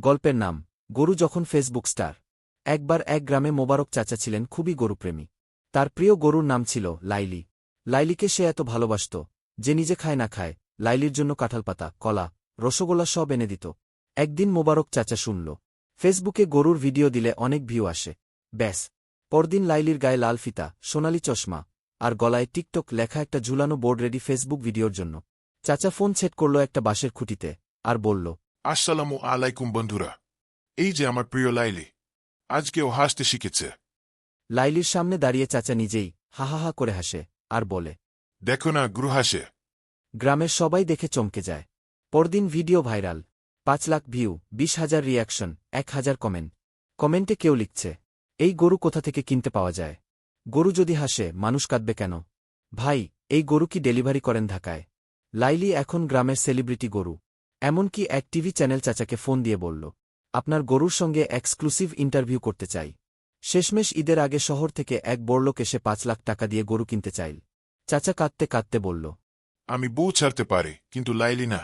গল্পের নাম গরু যখন ফেসবুক স্টার। একবার এক গ্রামে মোবারক চাচা ছিলেন খুবই গরুপ্রেমী। তার প্রিয় গরুর নাম ছিল লাইলি। লাইলিকে সে এত ভালোবাসত যে নিজে খায় না খায় লাইলির জন্য কাঁঠালপাতা, কলা, রসগোল্লা সব এনে দিত। একদিন মোবারক চাচা শুনল ফেসবুকে গরুর ভিডিও দিলে অনেক ভিউ আসে। ব্যাস, পরদিন লাইলির গায়ে লাল ফিতা, সোনালি চশমা আর গলায় টিকটক লেখা একটা ঝুলানো বোর্ড রেডি ফেসবুক ভিডিওর জন্য। চাচা ফোন সেট করল একটা বাঁশের খুঁটিতে আর বলল, আসসালামু আলাইকুম বন্ধুরা, এই যে আমার প্রিয় লাইলি, আজকেও হাসতে শিখেছে। লাইলির সামনে দাঁড়িয়ে চাচা নিজেই হা করে হাসে আর বলে, দেখো না গুরু হাসে। গ্রামের সবাই দেখে চমকে যায়। পরদিন video viral, 5 lakh view, 20,000 reaction, 1,000 comment. কমেন্টে কেউ লিখছে, এই গরু কোথা থেকে কিনতে পাওয়া যায়? গরু যদি হাসে মানুষ কাঁদবে কেন? ভাই, এই গরু কি ডেলিভারি করেন ঢাকায়? লাইলি এখন গ্রামের সেলিব্রিটি গরু। এমনকি এক টিভি চ্যানেল চাচাকে ফোন দিয়ে বলল, আপনার গরুর সঙ্গে এক্সক্লুসিভ ইন্টারভিউ করতে চাই। শেষমেশ ঈদের আগে শহর থেকে এক বড়লোক এসে 5 লাখ টাকা দিয়ে গরু কিনতে চাইল। চাচা কাঁদতে কাঁদতে বলল, আমি বউ ছাড়তে পারি, কিন্তু লাইলি না।